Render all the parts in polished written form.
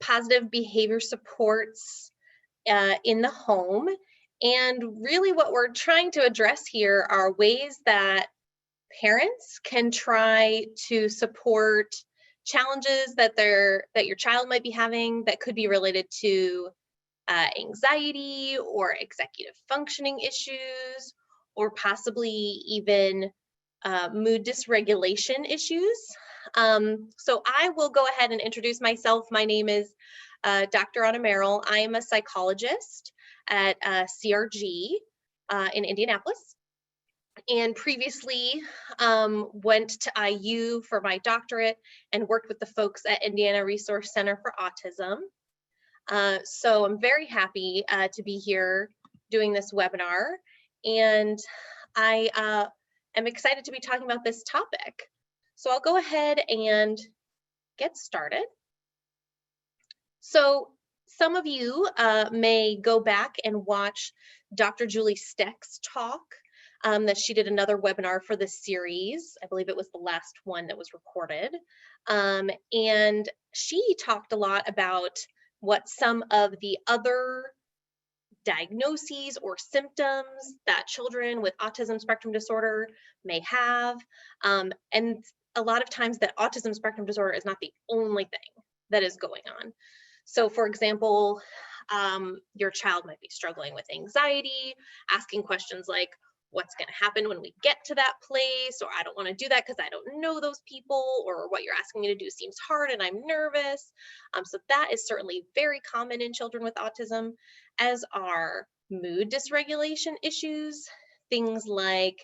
positive behavior supports in the home. And really what we're trying to address here are ways that parents can try to support challenges that your child might be having that could be related to anxiety or executive functioning issues, or possibly even mood dysregulation issues. So I will go ahead and introduce myself. My name is Dr. Merrill. I am a psychologist at CRG in Indianapolis, and previously went to IU for my doctorate and worked with the folks at Indiana Resource Center for Autism. So I'm very happy to be here doing this webinar, and I am excited to be talking about this topic. So I'll go ahead and get started. So some of you may go back and watch Dr. Julie Steck's talk that she did another webinar for this series. I believe it was the last one that was recorded. And she talked a lot about what some of the other diagnoses or symptoms that children with autism spectrum disorder may have. And a lot of times that autism spectrum disorder is not the only thing that is going on. So for example, your child might be struggling with anxiety, asking questions like, what's going to happen when we get to that place? Or I don't want to do that because I don't know those people, or what you're asking me to do seems hard and I'm nervous. So that is certainly very common in children with autism, as are mood dysregulation issues, things like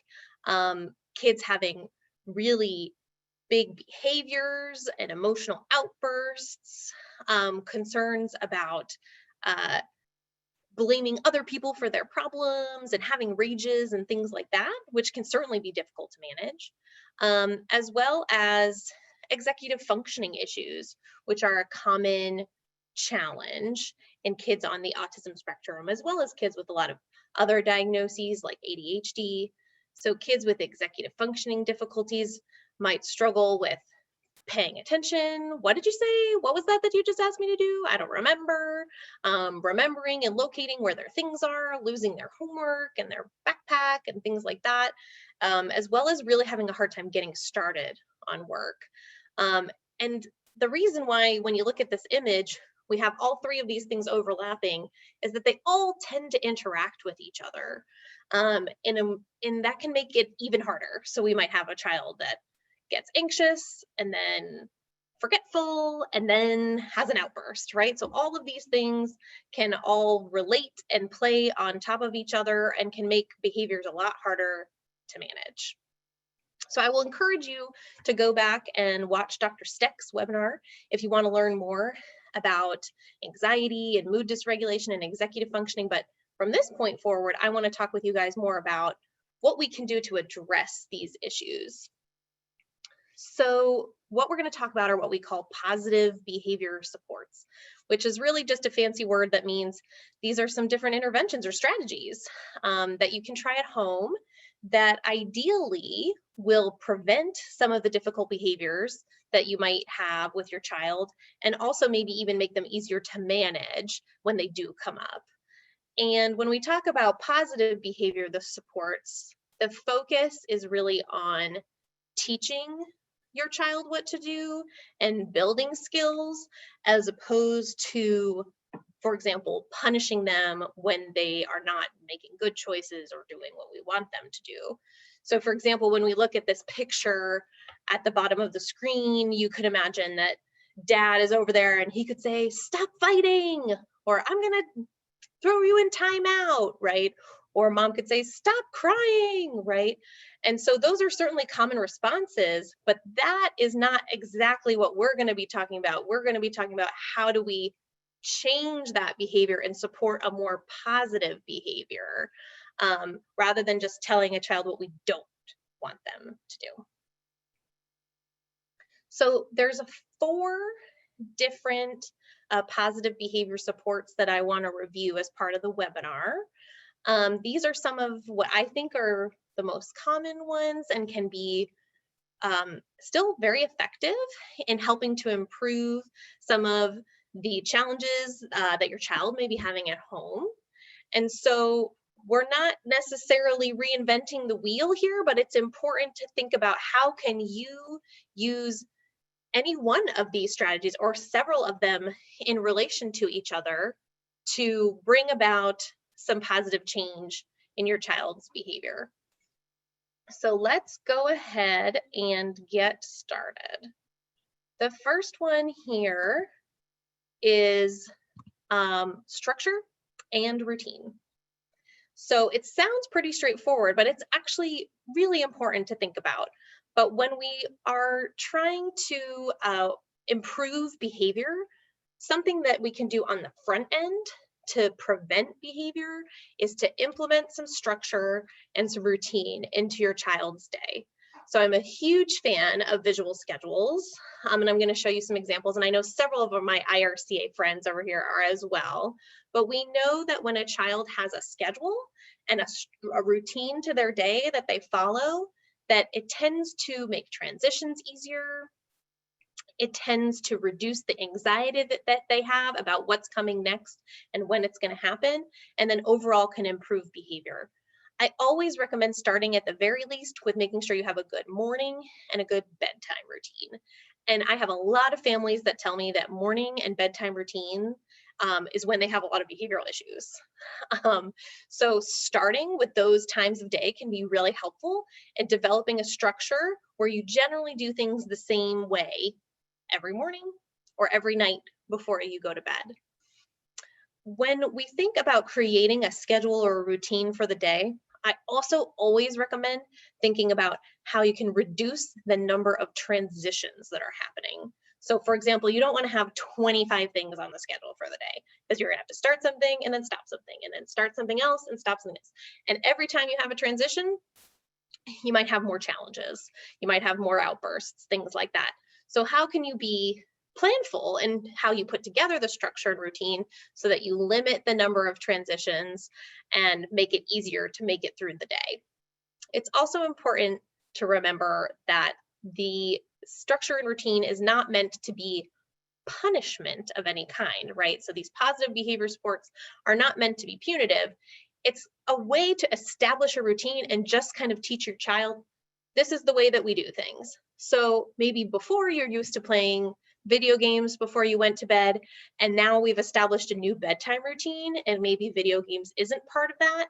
kids having really big behaviors and emotional outbursts, concerns about blaming other people for their problems and having rages and things like that, which can certainly be difficult to manage, as well as executive functioning issues, which are a common challenge in kids on the autism spectrum, as well as kids with a lot of other diagnoses like ADHD. So kids with executive functioning difficulties might struggle with paying attention. What did you say? What was that you just asked me to do? I don't remember. Remembering and locating where their things are, losing their homework and their backpack and things like that, as well as really having a hard time getting started on work. And the reason why, when you look at this image, we have all three of these things overlapping is that they all tend to interact with each other. And that can make it even harder. So we might have a child that gets anxious and then forgetful and then has an outburst, right? So all of these things can all relate and play on top of each other and can make behaviors a lot harder to manage. So I will encourage you to go back and watch Dr. Steck's webinar if you want to learn more about anxiety and mood dysregulation and executive functioning. But from this point forward, I want to talk with you guys more about what we can do to address these issues. So what we're going to talk about are what we call positive behavior supports, which is really just a fancy word that means these are some different interventions or strategies that you can try at home that ideally will prevent some of the difficult behaviors that you might have with your child, and also maybe even make them easier to manage when they do come up. And when we talk about positive behavior, the supports, the focus is really on teaching your child what to do and building skills, as opposed to, for example, punishing them when they are not making good choices or doing what we want them to do. So for example, when we look at this picture at the bottom of the screen, you could imagine that dad is over there and he could say, stop fighting, or I'm gonna throw you in timeout, right? Or mom could say, stop crying, right? And so those are certainly common responses, but that is not exactly what we're going to be talking about. We're going to be talking about how do we change that behavior and support a more positive behavior, rather than just telling a child what we don't want them to do. So there's 4 different positive behavior supports that I want to review as part of the webinar. These are some of what I think are the most common ones and can be still very effective in helping to improve some of the challenges that your child may be having at home. And so we're not necessarily reinventing the wheel here, but it's important to think about how can you use any one of these strategies or several of them in relation to each other to bring about some positive change in your child's behavior. So let's go ahead and get started. The first one here is structure and routine. So it sounds pretty straightforward, but it's actually really important to think about. But when we are trying to improve behavior, something that we can do on the front end to prevent behavior is to implement some structure and some routine into your child's day. So I'm a huge fan of visual schedules, and I'm going to show you some examples. And I know several of my IRCA friends over here are as well. But we know that when a child has a schedule and a routine to their day that they follow, that it tends to make transitions easier. It tends to reduce the anxiety that they have about what's coming next and when it's going to happen, and then overall can improve behavior. I always recommend starting at the very least with making sure you have a good morning and a good bedtime routine. And I have a lot of families that tell me that morning and bedtime routine is when they have a lot of behavioral issues. So starting with those times of day can be really helpful in developing a structure where you generally do things the same way every morning or every night before you go to bed. When we think about creating a schedule or a routine for the day, I also always recommend thinking about how you can reduce the number of transitions that are happening. So for example, you don't want to have 25 things on the schedule for the day because you're going to have to start something and then stop something and then start something else and stop something else. And every time you have a transition, you might have more challenges. You might have more outbursts, things like that. So how can you be planful in how you put together the structured routine so that you limit the number of transitions and make it easier to make it through the day? It's also important to remember that the structure and routine is not meant to be punishment of any kind, right? So these positive behavior supports are not meant to be punitive. It's a way to establish a routine and just kind of teach your child, this is the way that we do things. So maybe before you're used to playing video games before you went to bed, and now we've established a new bedtime routine, and maybe video games isn't part of that,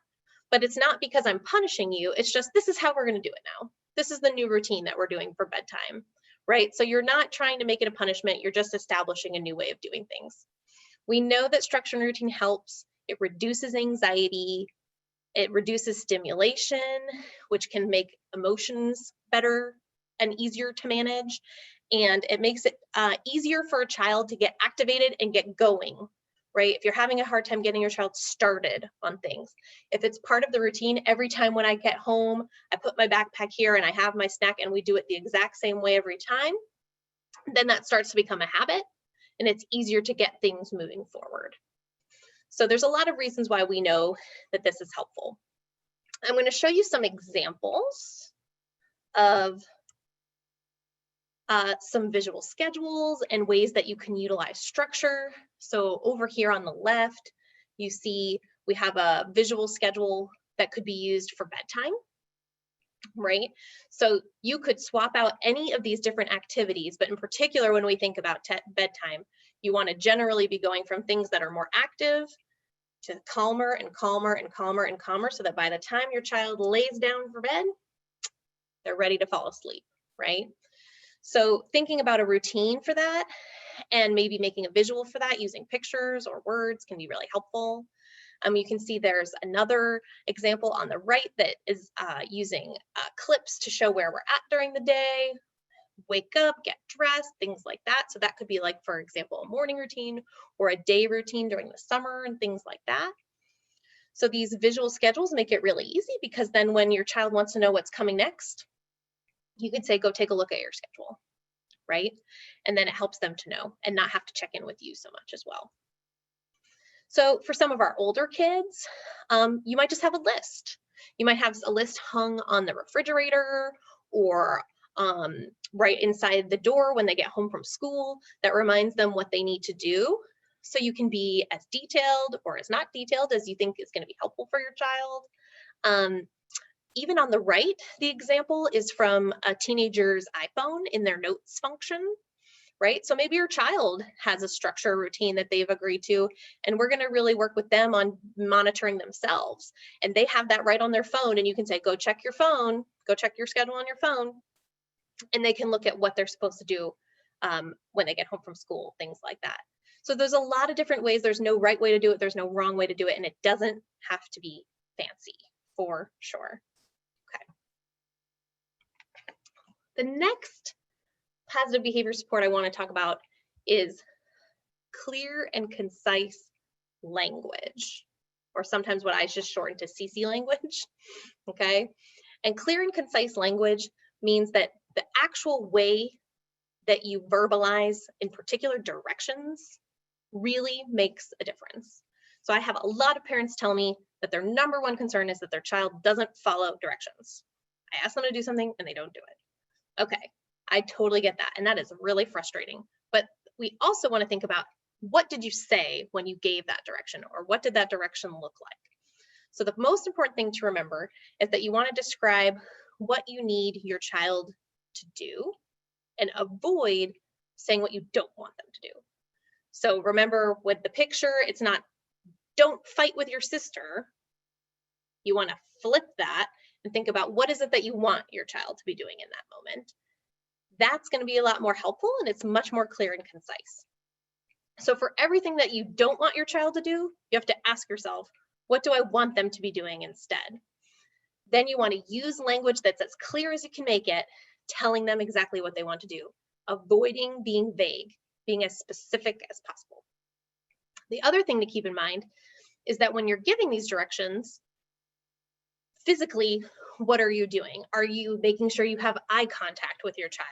but it's not because I'm punishing you, it's just this is how we're going to do it now. This is the new routine that we're doing for bedtime, right? So you're not trying to make it a punishment, you're just establishing a new way of doing things. We know that structure and routine helps. It reduces anxiety, it reduces stimulation, which can make emotions better and easier to manage. And it makes it easier for a child to get activated and get going, right? If you're having a hard time getting your child started on things, if it's part of the routine, every time when I get home, I put my backpack here and I have my snack and we do it the exact same way every time, then that starts to become a habit and it's easier to get things moving forward. So there's a lot of reasons why we know that this is helpful. I'm going to show you some examples of some visual schedules and ways that you can utilize structure. So over here on the left, you see we have a visual schedule that could be used for bedtime, right? So you could swap out any of these different activities, but in particular, when we think about bedtime, you want to generally be going from things that are more active to calmer and calmer and calmer and calmer, so that by the time your child lays down for bed, they're ready to fall asleep, right? So thinking about a routine for that and maybe making a visual for that using pictures or words can be really helpful. You can see there's another example on the right that is using clips to show where we're at during the day, wake up, get dressed, things like that. So that could be like, for example, a morning routine or a day routine during the summer and things like that. So these visual schedules make it really easy because then when your child wants to know what's coming next, you can say, go take a look at your schedule, right? And then it helps them to know and not have to check in with you so much as well. So for some of our older kids, you might just have a list. You might have a list hung on the refrigerator or right inside the door when they get home from school that reminds them what they need to do so you can be as detailed or as not detailed as you think is going to be helpful for your child. Even on the right, the example is from a teenager's iPhone in their notes function, right? So maybe your child has a structure routine that they've agreed to, and we're going to really work with them on monitoring themselves. And they have that right on their phone, and you can say, go check your phone, go check your schedule on your phone, and they can look at what they're supposed to do when they get home from school, things like that. So there's a lot of different ways. There's no right way to do it. There's no wrong way to do it, and it doesn't have to be fancy, for sure. Okay. The next positive behavior support I want to talk about is clear and concise language, or sometimes what I just shortened to CC language, okay? And clear and concise language means that the actual way that you verbalize in particular directions really makes a difference. So I have a lot of parents tell me that their number one concern is that their child doesn't follow directions. I ask them to do something and they don't do it. Okay, I totally get that. And that is really frustrating. But we also want to think about, what did you say when you gave that direction, or what did that direction look like? So the most important thing to remember is that you want to describe what you need your child to do and avoid saying what you don't want them to do. So remember, with the picture, it's not, don't fight with your sister. You want to flip that and think about, what is it that you want your child to be doing in that moment? That's going to be a lot more helpful, and it's much more clear and concise. So for everything that you don't want your child to do, you have to ask yourself, what do I want them to be doing instead? Then you want to use language that's as clear as you can make it, telling them exactly what they want to do, avoiding being vague, being as specific as possible. The other thing to keep in mind is that when you're giving these directions, physically, what are you doing? Are you making sure you have eye contact with your child?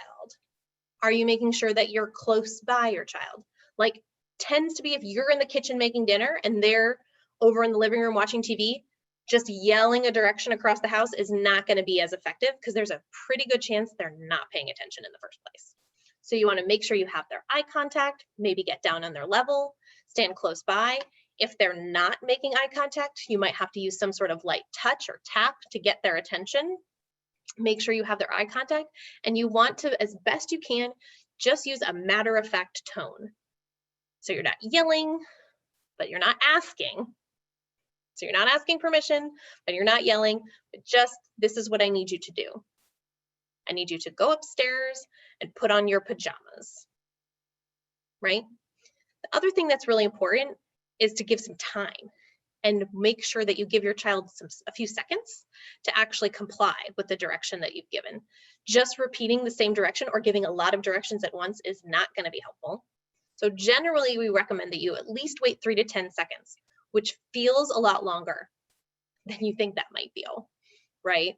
Are you making sure that you're close by your child? Like, tends to be, if you're in the kitchen making dinner and they're over in the living room watching TV, just yelling a direction across the house is not going to be as effective, because there's a pretty good chance they're not paying attention in the first place. So you want to make sure you have their eye contact, maybe get down on their level, stand close by. If they're not making eye contact, you might have to use some sort of light touch or tap to get their attention. Make sure you have their eye contact, and you want to, as best you can, just use a matter-of-fact tone. So you're not yelling, but you're not asking. So you're not asking permission, but you're not yelling, but just, this is what I need you to do. I need you to go upstairs and put on your pajamas, right? The other thing that's really important is to give some time and make sure that you give your child a few seconds to actually comply with the direction that you've given. Just repeating the same direction or giving a lot of directions at once is not going to be helpful. So generally, we recommend that you at least wait 3 to 10 seconds, which feels a lot longer than you think that might feel, right?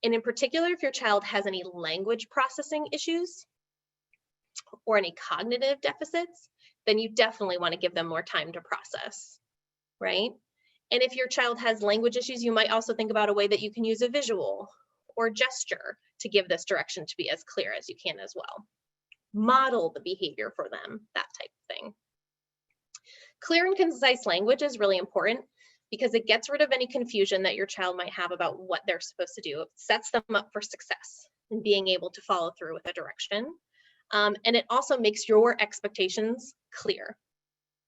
And in particular, if your child has any language processing issues or any cognitive deficits, then you definitely want to give them more time to process, right? And if your child has language issues, you might also think about a way that you can use a visual or gesture to give this direction to be as clear as you can as well. Model the behavior for them, that type of thing. Clear and concise language is really important because it gets rid of any confusion that your child might have about what they're supposed to do. It sets them up for success in being able to follow through with a direction. And it also makes your expectations clear.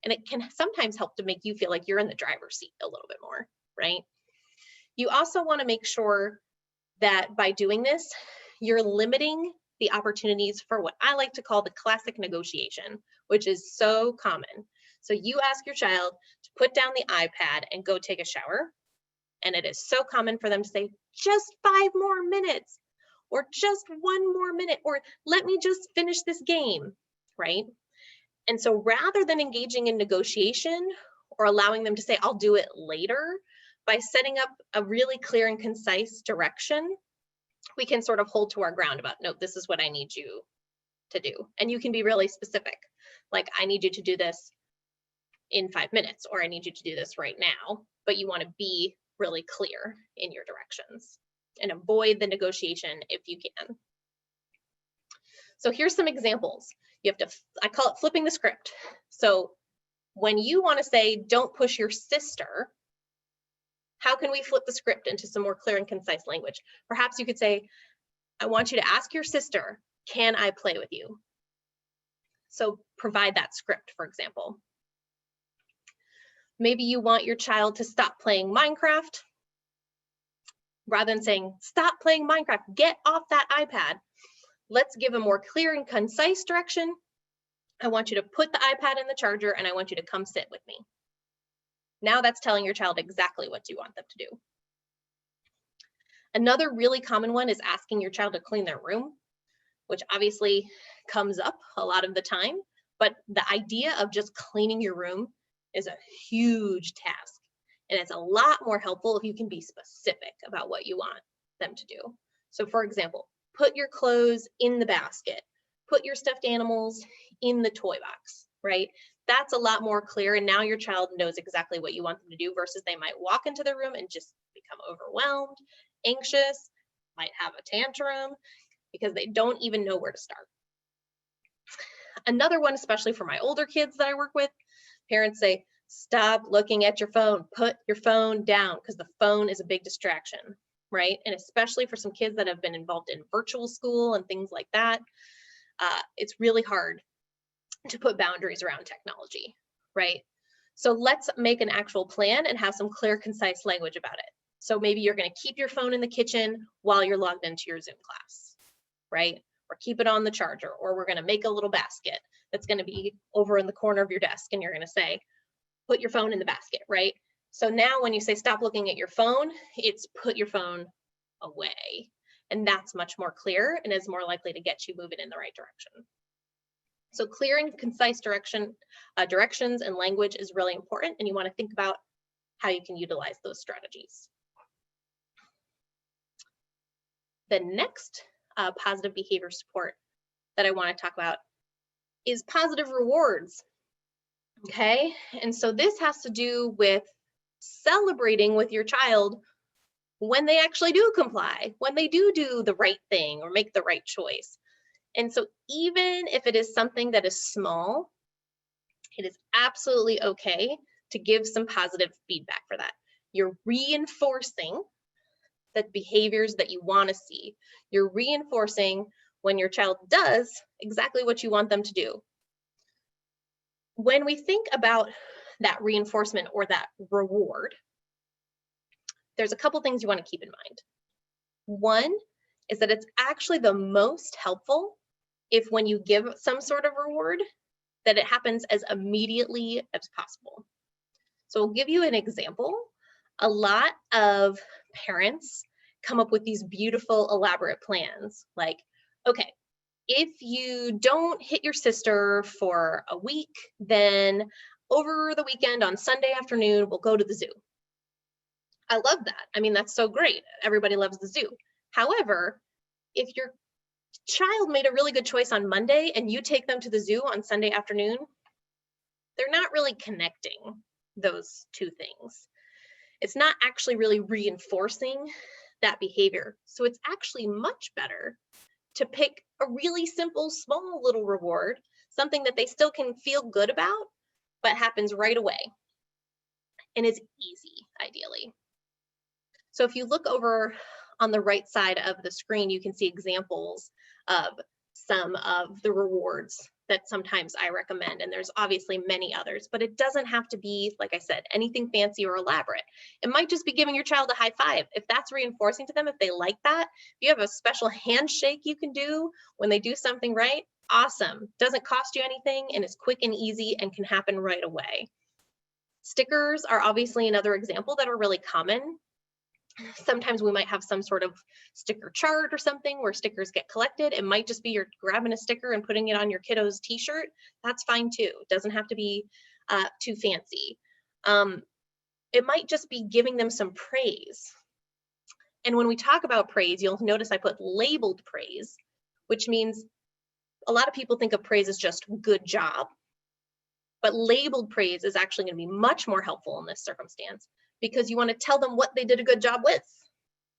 And it can sometimes help to make you feel like you're in the driver's seat a little bit more, right? You also want to make sure that by doing this, you're limiting the opportunities for what I like to call the classic negotiation, which is so common. So you ask your child to put down the iPad and go take a shower. And it is so common for them to say, just 5 more minutes, or just 1 more minute, or let me just finish this game, right? And so rather than engaging in negotiation or allowing them to say, I'll do it later, by setting up a really clear and concise direction, we can sort of hold to our ground about, no, this is what I need you to do. And you can be really specific, like, I need you to do this in 5 minutes, or I need you to do this right now, but you want to be really clear in your directions and avoid the negotiation if you can. So here's some examples. You have to, I call it flipping the script. So When you want to say, don't push your sister, how can we flip the script into some more clear and concise language? Perhaps you could say, I want you to ask your sister, can I play with you? So provide that script, for example. Maybe you want your child to stop playing Minecraft. Rather than saying, stop playing Minecraft, get off that iPad. Let's give a more clear and concise direction. I want you to put the iPad in the charger and I want you to come sit with me. Now that's telling your child exactly what you want them to do. Another really common one is asking your child to clean their room, which obviously comes up a lot of the time, but the idea of just cleaning your room is a huge task. And it's a lot more helpful if you can be specific about what you want them to do. So for example, put your clothes in the basket, put your stuffed animals in the toy box, right? That's a lot more clear. And now your child knows exactly what you want them to do versus they might walk into the room and just become overwhelmed, anxious, might have a tantrum because they don't even know where to start. Another one, especially for my older kids that I work with, parents say, stop looking at your phone, put your phone down, because the phone is a big distraction, right? And especially for some kids that have been involved in virtual school and things like that, it's really hard to put boundaries around technology, right? So let's make an actual plan and have some clear, concise language about it. So maybe you're going to keep your phone in the kitchen while you're logged into your Zoom class, right? Or keep it on the charger, or we're going to make a little basket that's going to be over in the corner of your desk, and you're going to say, put your phone in the basket, right? So now when you say stop looking at your phone, it's put your phone away. And that's much more clear and is more likely to get you moving in the right direction. So clear and concise directions and language is really important, and you want to think about how you can utilize those strategies. The next positive behavior support that I want to talk about is positive rewards. Okay, and so this has to do with celebrating with your child when they actually do comply, when they do the right thing or make the right choice. And so even if it is something that is small, it is absolutely okay to give some positive feedback for that. You're reinforcing the behaviors that you want to see. You're reinforcing when your child does exactly what you want them to do. When we think about that reinforcement or that reward, there's a couple things you want to keep in mind. One is that it's actually the most helpful if when you give some sort of reward, that it happens as immediately as possible. So I'll give you an example. A lot of parents come up with these beautiful, elaborate plans like, okay, if you don't hit your sister for a week, then over the weekend on Sunday afternoon, we'll go to the zoo. I love that. I mean, that's so great. Everybody loves the zoo. However, if your child made a really good choice on Monday and you take them to the zoo on Sunday afternoon, they're not really connecting those two things. It's not actually really reinforcing that behavior. So it's actually much better to pick a really simple, small little reward, something that they still can feel good about, but happens right away. And it's easy, ideally. So if you look over on the right side of the screen, you can see examples of some of the rewards that sometimes I recommend. And there's obviously many others, but it doesn't have to be, like I said, anything fancy or elaborate. It might just be giving your child a high five. If that's reinforcing to them, if they like that, if you have a special handshake you can do when they do something right, awesome. Doesn't cost you anything and is quick and easy and can happen right away. Stickers are obviously another example that are really common. Sometimes we might have some sort of sticker chart or something where stickers get collected. It might just be you're grabbing a sticker and putting it on your kiddo's t-shirt. That's fine too. It doesn't have to be too fancy. It might just be giving them some praise. And when we talk about praise, you'll notice I put labeled praise, which means a lot of people think of praise as just good job. But labeled praise is actually going to be much more helpful in this circumstance, because you want to tell them what they did a good job with,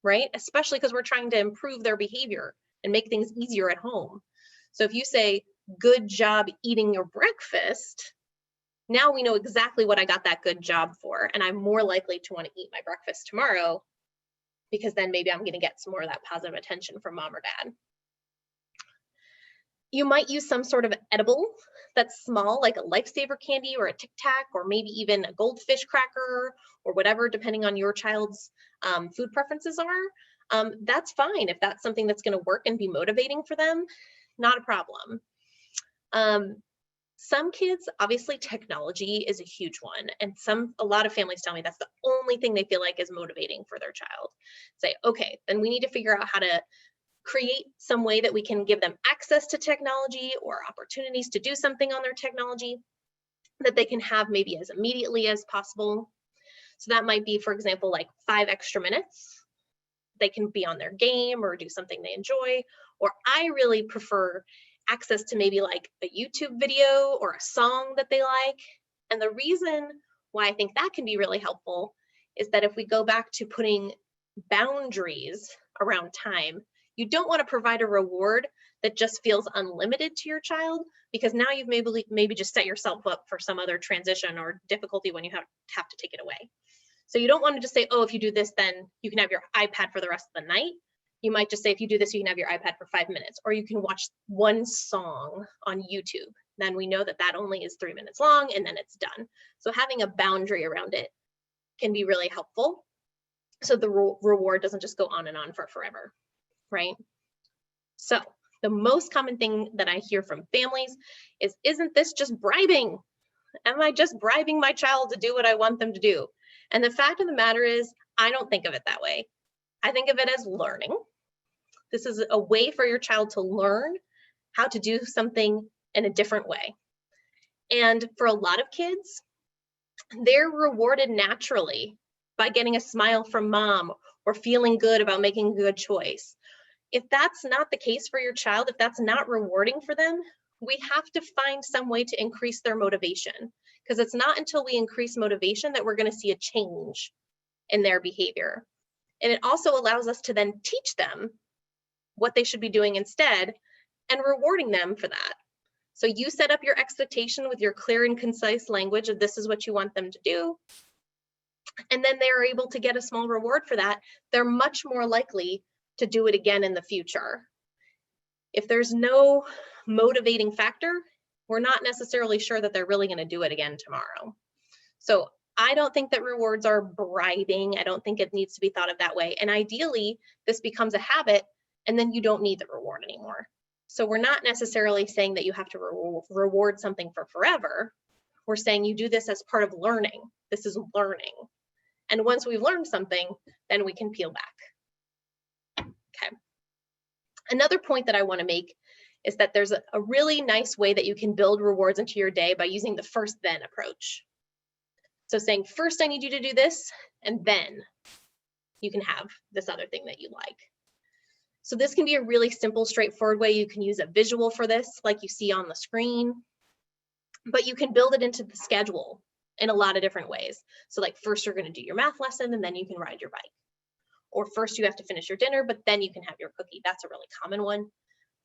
right? Especially because we're trying to improve their behavior and make things easier at home. So if you say, good job eating your breakfast, Now we know exactly what I got that good job for, and I'm more likely to want to eat my breakfast tomorrow because then maybe I'm going to get some more of that positive attention from mom or dad. You might use some sort of edible that's small, like a lifesaver candy or a Tic Tac, or maybe even a goldfish cracker or whatever, depending on your child's food preferences are. That's fine if that's something that's going to work and be motivating for them, not a problem. Some kids, obviously technology is a huge one, and a lot of families tell me that's the only thing they feel like is motivating for their child. Say, okay, then we need to figure out how to create some way that we can give them access to technology or opportunities to do something on their technology that they can have maybe as immediately as possible. So that might be, for example, like 5 extra minutes. They can be on their game or do something they enjoy. Or I really prefer access to maybe like a YouTube video or a song that they like. And the reason why I think that can be really helpful is that if we go back to putting boundaries around time, you don't want to provide a reward that just feels unlimited to your child, because now you've maybe just set yourself up for some other transition or difficulty when you have to take it away. So you don't want to just say, oh, if you do this, then you can have your iPad for the rest of the night. You might just say, if you do this, you can have your iPad for 5 minutes, or you can watch one song on YouTube. Then we know that that only is 3 minutes long and then it's done. So having a boundary around it can be really helpful. So the reward doesn't just go on and on for forever, right? So the most common thing that I hear from families is, isn't this just bribing? Am I just bribing my child to do what I want them to do? And the fact of the matter is, I don't think of it that way. I think of it as learning. This is a way for your child to learn how to do something in a different way. And for a lot of kids, they're rewarded naturally by getting a smile from mom or feeling good about making a good choice. If that's not the case for your child, if that's not rewarding for them, we have to find some way to increase their motivation, because it's not until we increase motivation that we're going to see a change in their behavior. And it also allows us to then teach them what they should be doing instead and rewarding them for that. So you set up your expectation with your clear and concise language of this is what you want them to do, and then they're able to get a small reward for that. They're much more likely to do it again in the future. If there's no motivating factor, we're not necessarily sure that they're really going to do it again tomorrow. So I don't think that rewards are bribing. I don't think it needs to be thought of that way. And ideally, this becomes a habit, and then you don't need the reward anymore. So we're not necessarily saying that you have to reward something for forever. We're saying you do this as part of learning. This is learning. And once we've learned something, then we can peel back. Okay. Another point that I want to make is that there's a really nice way that you can build rewards into your day by using the first then approach. So saying, first I need you to do this, and then you can have this other thing that you like. So this can be a really simple, straightforward way. You can use a visual for this, like you see on the screen, but you can build it into the schedule in a lot of different ways. So like, first you're going to do your math lesson, and then you can ride your bike. Or first you have to finish your dinner, but then you can have your cookie. That's a really common one.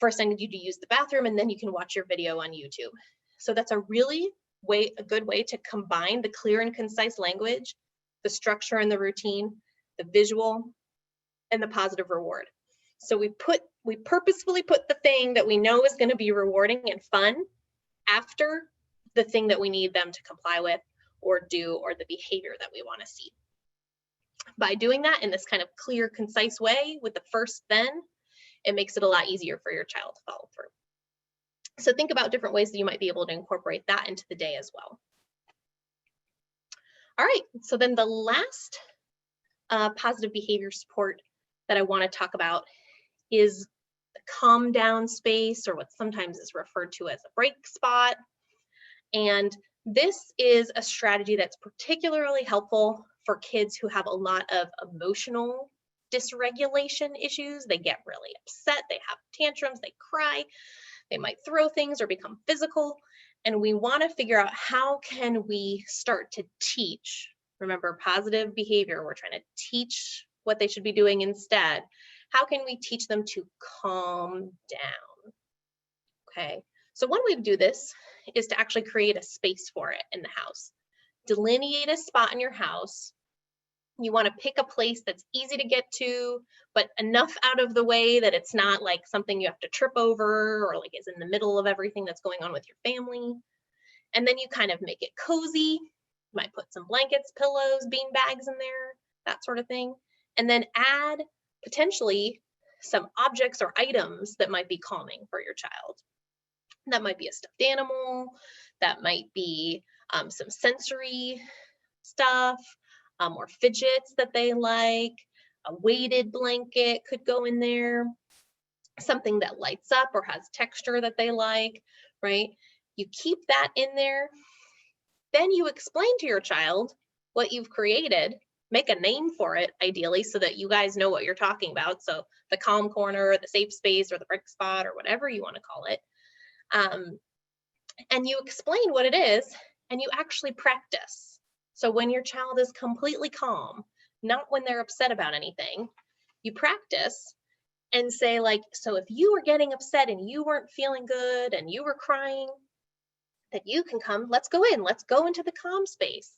First I need you to use the bathroom, and then you can watch your video on YouTube. So that's a good way to combine the clear and concise language, the structure and the routine, the visual, and the positive reward. So we purposefully put the thing that we know is going to be rewarding and fun after the thing that we need them to comply with or do, or the behavior that we want to see. By doing that in this kind of clear, concise way with the first then, it makes it a lot easier for your child to follow through. So think about different ways that you might be able to incorporate that into the day as well. All right, so then the last positive behavior support that I want to talk about is the calm down space, or what sometimes is referred to as a break spot. And this is a strategy that's particularly helpful for kids who have a lot of emotional dysregulation issues. They get really upset, they have tantrums, they cry, they might throw things or become physical. And we want to figure out, how can we start to teach? Remember, positive behavior, we're trying to teach what they should be doing instead. How can we teach them to calm down? Okay, So one way to do this is to actually create a space for it in the house. Delineate a spot in your house. You want to pick a place that's easy to get to, but enough out of the way that it's not like something you have to trip over or like is in the middle of everything that's going on with your family. And then you kind of make it cozy. You might put some blankets, pillows, bean bags in there, that sort of thing. And then add potentially some objects or items that might be calming for your child. That might be a stuffed animal, that might be some sensory stuff, or fidgets that they like. A weighted blanket could go in there, something that lights up or has texture that they like, right? You keep that in there. Then you explain to your child what you've created, make a name for it, ideally, so that you guys know what you're talking about. So the calm corner, or the safe space, or the brick spot, or whatever you want to call it. And you explain what it is, and you actually practice. So when your child is completely calm, not when they're upset about anything, you practice and say like, so if you were getting upset and you weren't feeling good and you were crying, that you can come, let's go into the calm space.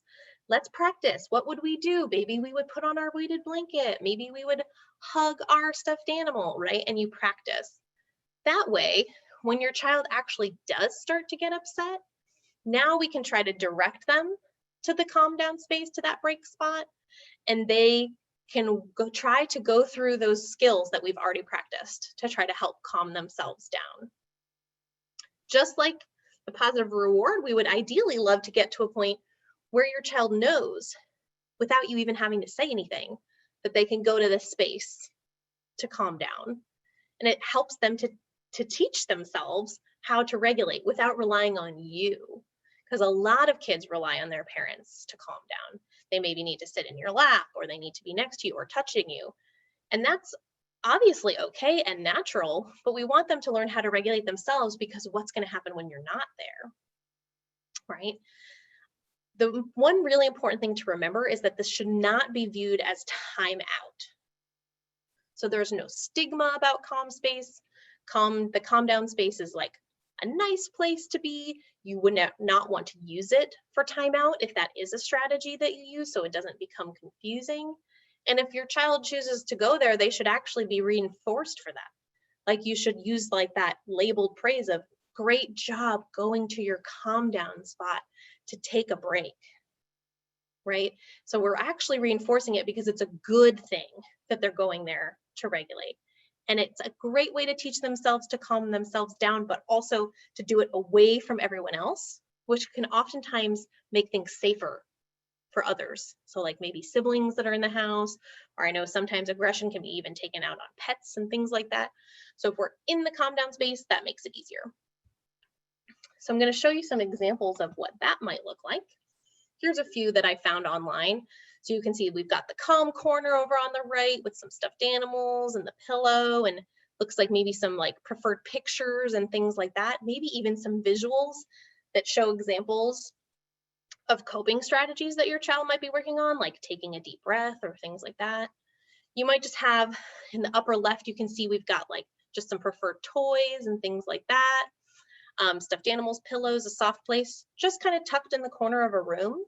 Let's practice. What would we do? Maybe we would put on our weighted blanket. Maybe we would hug our stuffed animal, right? And you practice. That way, when your child actually does start to get upset, now we can try to direct them to the calm down space, to that break spot, and they can try to go through those skills that we've already practiced to try to help calm themselves down. Just like the positive reward, we would ideally love to get to a point where your child knows, without you even having to say anything, that they can go to this space to calm down. And it helps them to teach themselves how to regulate without relying on you. Because a lot of kids rely on their parents to calm down. They maybe need to sit in your lap, or they need to be next to you or touching you. And that's obviously okay and natural, but we want them to learn how to regulate themselves, because what's going to happen when you're not there, right? The one really important thing to remember is that this should not be viewed as time out. So there's no stigma about calm space. The calm down space is like a nice place to be. You would not want to use it for timeout if that is a strategy that you use, so it doesn't become confusing. And if your child chooses to go there, they should actually be reinforced for that. Like you should use like that labeled praise of, great job going to your calm down spot to take a break, right? So we're actually reinforcing it because it's a good thing that they're going there to regulate. And it's a great way to teach themselves to calm themselves down, but also to do it away from everyone else, which can oftentimes make things safer for others. So like maybe siblings that are in the house, or I know sometimes aggression can be even taken out on pets and things like that. So if we're in the calm down space, that makes it easier. So I'm going to show you some examples of what that might look like. Here's a few that I found online. So you can see we've got the calm corner over on the right with some stuffed animals and the pillow, and looks like maybe some like preferred pictures and things like that. Maybe even some visuals that show examples of coping strategies that your child might be working on, like taking a deep breath or things like that. You might just have in the upper left, you can see we've got like just some preferred toys and things like that. Stuffed animals, pillows, a soft place, just kind of tucked in the corner of a room.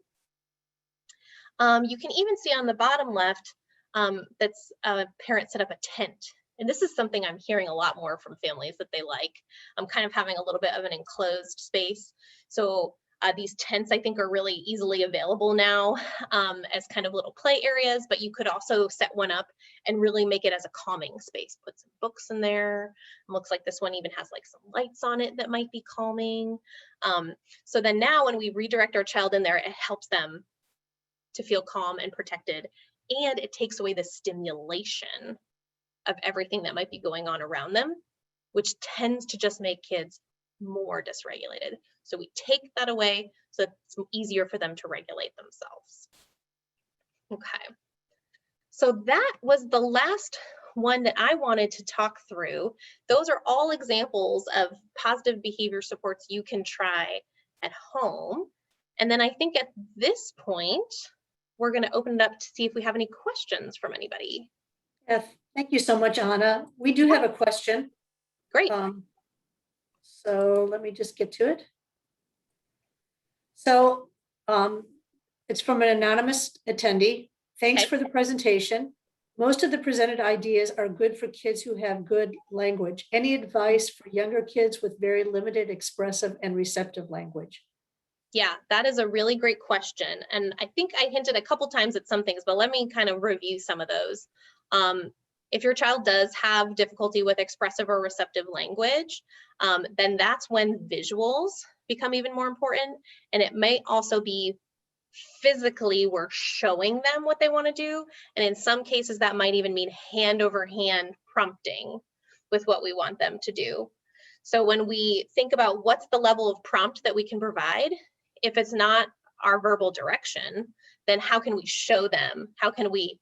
You can even see on the bottom left, that's a parent set up a tent. And this is something I'm hearing a lot more from families that they like. I'm kind of having a little bit of an enclosed space. So these tents, I think, are really easily available now as kind of little play areas, but you could also set one up and really make it as a calming space. Put some books in there. It looks like this one even has like some lights on it that might be calming. So then now when we redirect our child in there, it helps them to feel calm and protected, and it takes away the stimulation of everything that might be going on around them, which tends to just make kids more dysregulated. So we take that away so it's easier for them to regulate themselves. Okay, so that was the last one that I wanted to talk through. Those are all examples of positive behavior supports you can try at home. And then I think at this point, we're going to open it up to see if we have any questions from anybody. Thank you so much, Anna. We do have a question. Great. So let me just get to it. So it's from an anonymous attendee. Thanks Okay. for the presentation. Most of the presented ideas are good for kids who have good language. Any advice for younger kids with very limited expressive and receptive language? Yeah, that is a really great question. And I think I hinted a couple times at some things, but let me kind of review some of those. If your child does have difficulty with expressive or receptive language, then that's when visuals become even more important. And it may also be physically we're showing them what they want to do. And in some cases, that might even mean hand over hand prompting with what we want them to do. So when we think about what's the level of prompt that we can provide, if it's not our verbal direction, then how can we show them? How can we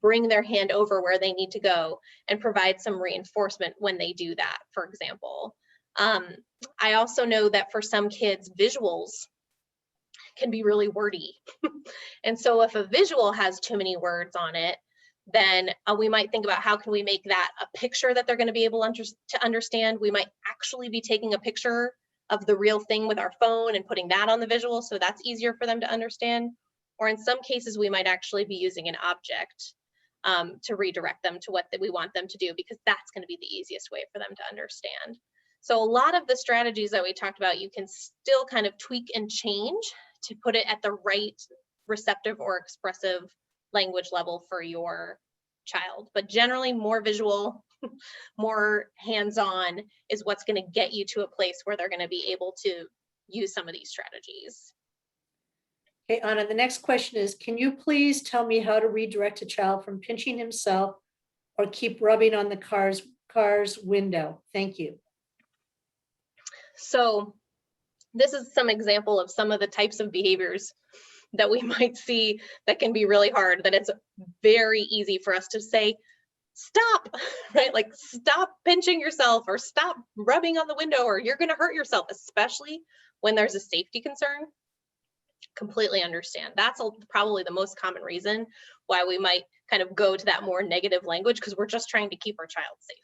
bring their hand over where they need to go and provide some reinforcement when they do that, for example? I also know that for some kids, visuals can be really wordy. And so if a visual has too many words on it, then we might think about how can we make that a picture that they're going to be able to understand. We might actually be taking a picture of the real thing with our phone and putting that on the visual, so that's easier for them to understand. Or in some cases, we might actually be using an object to redirect them to what we want them to do, because that's going to be the easiest way for them to understand. So a lot of the strategies that we talked about, you can still kind of tweak and change to put it at the right receptive or expressive language level for your child. But generally, more visual, more hands-on is what's going to get you to a place where they're going to be able to use some of these strategies. Okay, Anna, the next question is, can you please tell me how to redirect a child from pinching himself or keep rubbing on the car's window? Thank you. So this is some example of some of the types of behaviors that we might see that can be really hard, that it's very easy for us to say, stop, right? Like, stop pinching yourself or stop rubbing on the window or you're going to hurt yourself, especially when there's a safety concern. Completely understand. That's probably the most common reason why we might kind of go to that more negative language, because we're just trying to keep our child safe,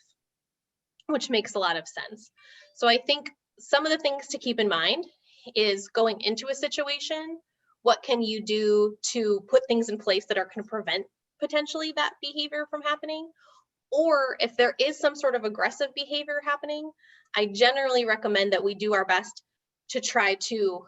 which makes a lot of sense. So I think some of the things to keep in mind is going into a situation, what can you do to put things in place that are going to prevent potentially that behavior from happening? Or if there is some sort of aggressive behavior happening, I generally recommend that we do our best to try to,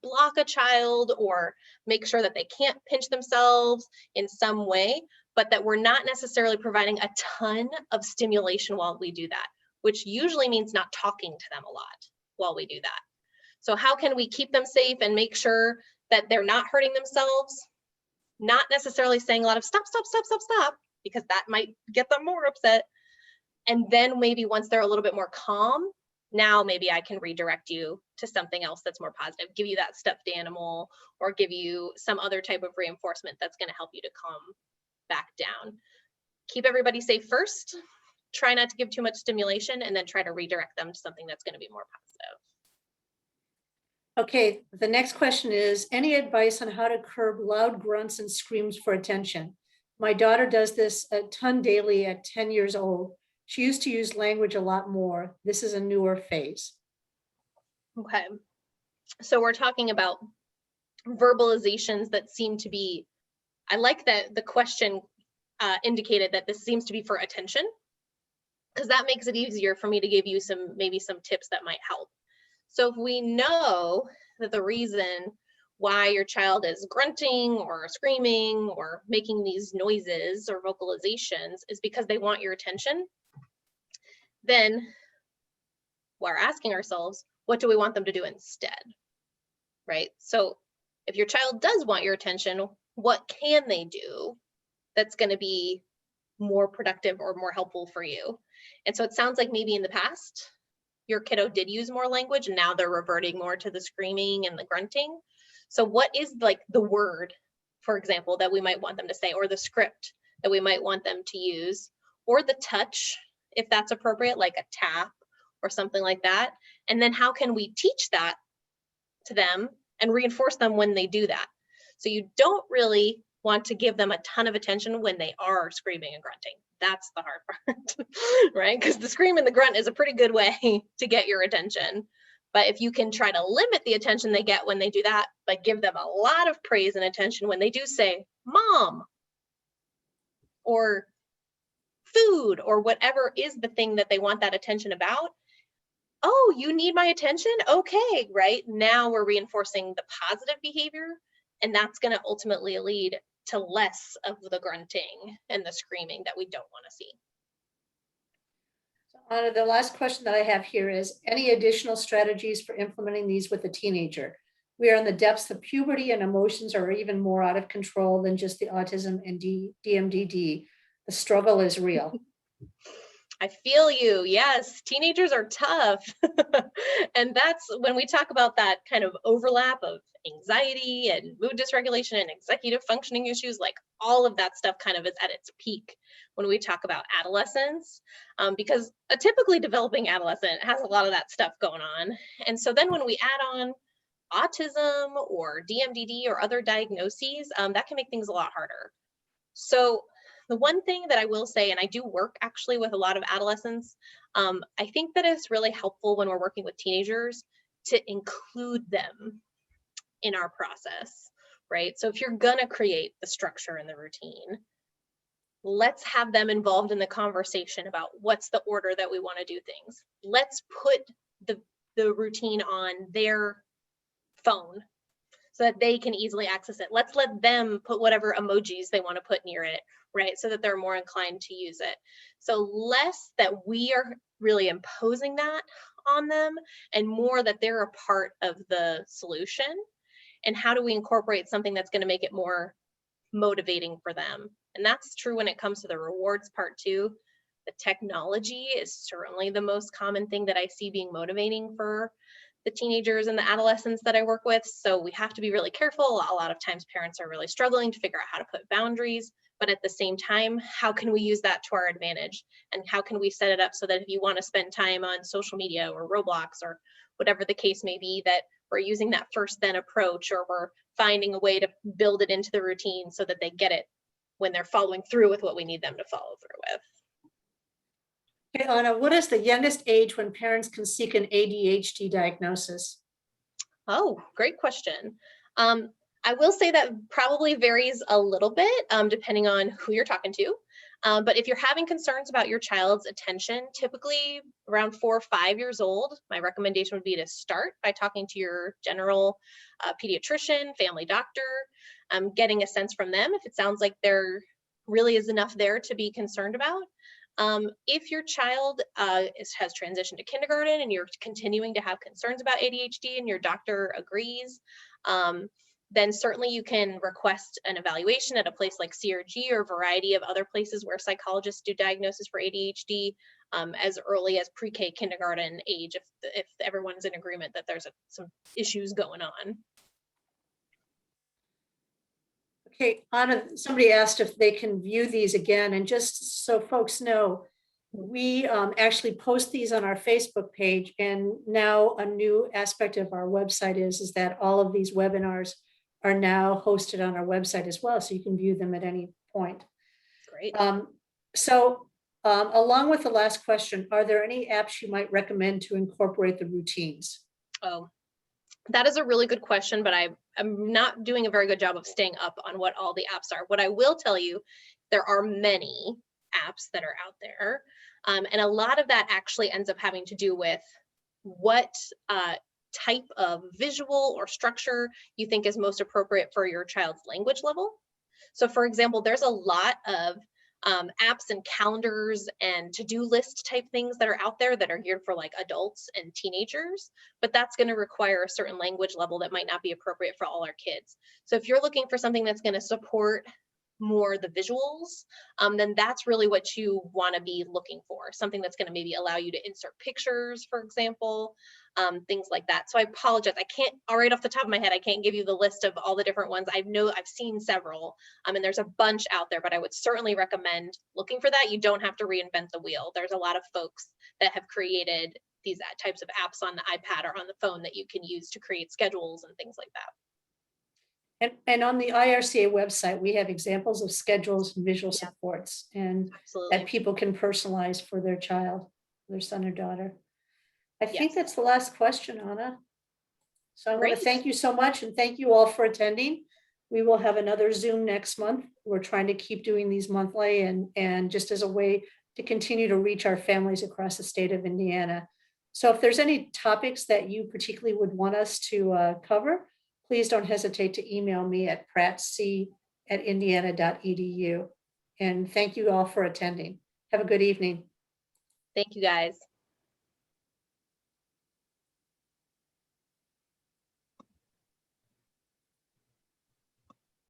block a child or make sure that they can't pinch themselves in some way, but that we're not necessarily providing a ton of stimulation while we do that, which usually means not talking to them a lot while we do that. So how can we keep them safe and make sure that they're not hurting themselves? Not necessarily saying a lot of stop, stop, stop, stop, stop, because that might get them more upset. And then maybe once they're a little bit more calm, now maybe I can redirect you to something else that's more positive, give you that stuffed animal or give you some other type of reinforcement that's going to help you to calm back down. Keep everybody safe first, try not to give too much stimulation, and then try to redirect them to something that's going to be more positive. Okay, the next question is, any advice on how to curb loud grunts and screams for attention? My daughter does this a ton daily at 10 years old. She used to use language a lot more. This is a newer phase. Okay, so we're talking about verbalizations that seem to be, I like that the question indicated that this seems to be for attention, because that makes it easier for me to give you maybe some tips that might help. So if we know that the reason why your child is grunting or screaming or making these noises or vocalizations is because they want your attention, then we're asking ourselves, what do we want them to do instead, right? So if your child does want your attention, what can they do that's going to be more productive or more helpful for you? And so it sounds like maybe in the past, your kiddo did use more language and now they're reverting more to the screaming and the grunting. So what is like the word, for example, that we might want them to say, or the script that we might want them to use, or the touch, if that's appropriate, like a tap or something like that. And then how can we teach that to them and reinforce them when they do that? So you don't really want to give them a ton of attention when they are screaming and grunting. That's the hard part, right? Because the scream and the grunt is a pretty good way to get your attention. But if you can try to limit the attention they get when they do that, but give them a lot of praise and attention when they do say, mom, or food, or whatever is the thing that they want that attention about. Oh, you need my attention? Okay, right? Now we're reinforcing the positive behavior, and that's going to ultimately lead to less of the grunting and the screaming that we don't want to see. Anna, the last question that I have here is, any additional strategies for implementing these with a teenager? We are in the depths of puberty and emotions are even more out of control than just the autism and DMDD. The struggle is real. I feel you. Yes, teenagers are tough. And that's when we talk about that kind of overlap of anxiety and mood dysregulation and executive functioning issues, like all of that stuff kind of is at its peak when we talk about adolescence, because a typically developing adolescent has a lot of that stuff going on. And so then when we add on autism or DMDD or other diagnoses, that can make things a lot harder. So the one thing that I will say, and I do work actually with a lot of adolescents, I think that it's really helpful when we're working with teenagers to include them in our process, right? So if you're gonna create the structure and the routine, let's have them involved in the conversation about what's the order that we want to do things. Let's put the routine on their phone so that they can easily access it. Let's let them put whatever emojis they want to put near it, right? So that they're more inclined to use it. So less that we are really imposing that on them, and more that they're a part of the solution. And how do we incorporate something that's going to make it more motivating for them? And that's true when it comes to the rewards part too. The technology is certainly the most common thing that I see being motivating for the teenagers and the adolescents that I work with. So we have to be really careful. A lot of times parents are really struggling to figure out how to put boundaries, but at the same time, how can we use that to our advantage? And how can we set it up so that if you want to spend time on social media or Roblox or whatever the case may be, that we're using that first then approach, or we're finding a way to build it into the routine so that they get it when they're following through with what we need them to follow through with. Okay, Anna, what is the youngest age when parents can seek an ADHD diagnosis? Oh, great question. I will say that probably varies a little bit depending on who you're talking to. But if you're having concerns about your child's attention, typically around 4 or 5 years old, my recommendation would be to start by talking to your general pediatrician, family doctor, getting a sense from them if it sounds like there really is enough there to be concerned about. If your child has transitioned to kindergarten and you're continuing to have concerns about ADHD and your doctor agrees, then certainly you can request an evaluation at a place like CRG or a variety of other places where psychologists do diagnosis for ADHD as early as pre-K kindergarten age, if everyone's in agreement that there's some issues going on. Okay, Anna, somebody asked if they can view these again, and just so folks know, we actually post these on our Facebook page, and now a new aspect of our website is that all of these webinars are now hosted on our website as well, so you can view them at any point. Great. Along with the last question, are there any apps you might recommend to incorporate the routines? Oh, that is a really good question, but I'm not doing a very good job of staying up on what all the apps are. What I will tell you, there are many apps that are out there. And a lot of that actually ends up having to do with what type of visual or structure you think is most appropriate for your child's language level. So for example, there's a lot of apps and calendars and to-do list type things that are out there that are geared for like adults and teenagers, but that's going to require a certain language level that might not be appropriate for all our kids. So if you're looking for something that's going to support more the visuals, then that's really what you want to be looking for. Something that's going to maybe allow you to insert pictures, for example, things like that. So I apologize. I can't, right off the top of my head, I can't give you the list of all the different ones. I've seen several, and there's a bunch out there, but I would certainly recommend looking for that. You don't have to reinvent the wheel. There's a lot of folks that have created these types of apps on the iPad or on the phone that you can use to create schedules and things like that. And on the IRCA website, we have examples of schedules and visual Yeah, supports and that absolutely. people can personalize for their child, their son or daughter. I think Yes. that's the last question, Anna. So I want to Great. thank you so much and thank you all for attending. We will have another Zoom next month. We're trying to keep doing these monthly and just as a way to continue to reach our families across the state of Indiana. So if there's any topics that you particularly would want us to cover, please don't hesitate to email me at prattc@indiana.edu. And thank you all for attending. Have a good evening. Thank you guys.